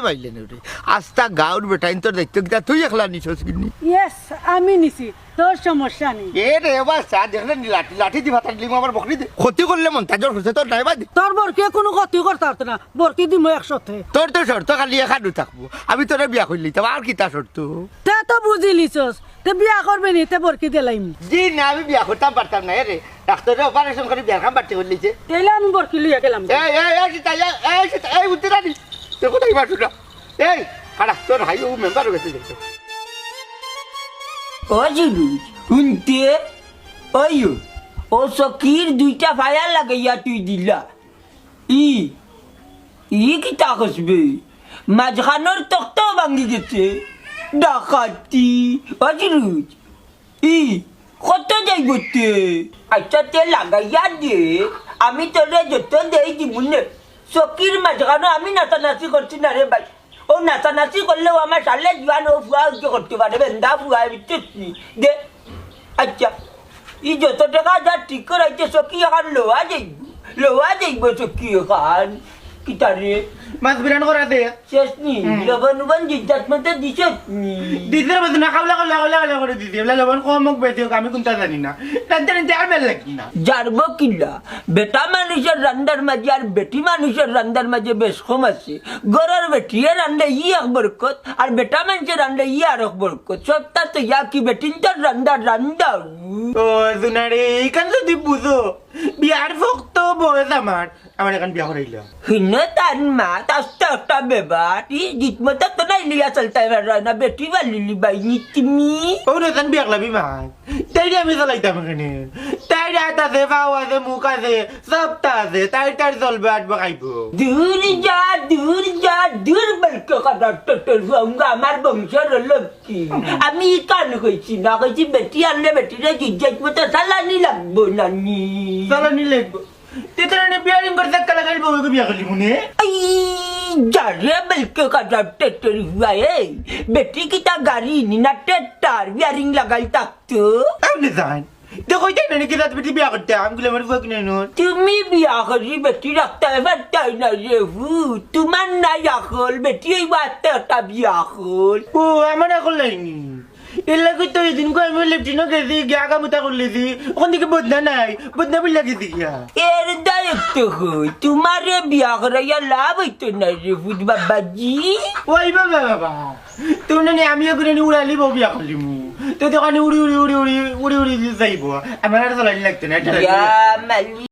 পাইলে না রে আস্তা গাঁর বেটাইন তোর দেখতে গিয়া তুই একলা নিছস কিনি ইয়েস আমি নিছি তোর সমস্যা নেই এ রে বাবা চা দেখলে লাঠি লাঠি দি ভাতা দিলি আমার বকরি দে ক্ষতি করলে মন তাজর হচ্ছে তোর নাই বাদি তোর বরকে কোনো ক্ষতি করতে পারত না বরকে দিমো 100 তোর তো শর্ত খালি এখানে থাকবো আমি তোরে বিয়া করলি তো আর কি তা শর্ত তে তো বুঝি লিছস তে বিয়া করবে নি তে বরকে দিলাইম জি না আমি বিয়া করতাম পারতাম না রে ডাক্তারে অপারেশন করে বিয়া খাম বাড়তে করলিছে তাইলে আমি বরকে লিয়া গেলাম এই সিতাই এই সিতাই এই উঠতে রানি তোর কোথায় বাসু না এই খাড়া তোর হাই ও মেম্বার হয়ে গেছে দেখতে অজিরু শুনতে অয়ু ও সকির দুইটা ফায়ার লাগাইয়া তুই দিলা ই কিতা কসবে মাঝখানোর তক্তাও ভাঙ্গি গেছে ডাকাতি অজিরুজ কত যাইব তে আচ্ছা তে লাগাইয়া দে আমি তোরে যত দেই দিবুনে সকির মাঝখানো আমি নাচানাচি করছি না রে ভাই ও নাচানাচি করলেও আমার সালে জোয়ান ও ফুয়া করতে পারে বেন্দা ফুয়া বিচ্ছি দে আচ্ছা ই যত টাকা যা ঠিক করাইছে সকি এখন লোয়া যাইব সকি এখন কিতা রে মাছ বিরান করা দে শেষ নি লবণ জিজ্ঞাস মতো দিছে দিতে বলতে না খাওলা খাওলা খাওলা খাওলা করে দিতে বলে লবণ কমক বেশি হোক আমি কোনটা জানি না জানতে আর বেল লাগি না জারব কিলা বেটা মানুষের রান্দার মাঝে আর বেটি মানুষের রান্দার মাঝে বেশ কম আছে গরের বেটিয়ে রান্না এক বরকত আর বেটা মানুষের রান্না আর এক বরকত সবটা তো ইয়া কি বেটিন তোর রান্দা ও জুনারে এইখান যদি বুঝো বিয়ার ভক্ত বয়স আমার এখন বিয়া করাইল হিনে তার মা তাস্তা একটা বেবার ই জিতমতা তো নাই লিয়া চলতা না বেটি বালি বাই তুমি ও নতুন বিয়া লাগবি মাছ তাই আমি চলাইতাম এখানে তাই রাত আছে পাও আছে মুখ আছে সবটা আছে তাই চলবে আট বাগাইব দূর যা দূর বলকে কথা তোর আমার বংশের লক্ষ্মী আমি কান কইছি না কইছি বেটি আনলে বেটিরে জিজ্ঞাসা মতো সালানি লাগবো নানি চালানি লাগবো তেতরানে বিয়ারিং করতে কালা গাড়ি বউকে বিয়া করলি মনে যারে বলকে কথা টেটর হুয়ায়ে বেটি কিটা গাড়ি নি না টেটার বিয়ারিং লাগাই থাকতো আপনি জান দেখো যাই না কি রাত বেটি বিয়া করতে আমগুলো আমার ফুক নেই তুমি বিয়া করি বেটি রাখতে পারতাই না রে হু তোমার নাই আকল বেটি এই বাচ্চা একটা বিয়া কল ও আমার এখন লাইনি এর লাগে তো এদিন কো আমি লেফটিনো গেছি গিয়া কামুতা করলেছি ওখান থেকে বদনা নাই বদনা বলে গেছি গিয়া এর দায়িত্ব হই তোমারে বিয়া করাইয়া লাভ হইতো না রে ফুট বাবাজি ওই বাবা তুমি না আমিও করে উড়ালি বউ বিয়া করলি মু তো দোকানে উড়ি যাইব আমার আর চলানি লাগতো না মালি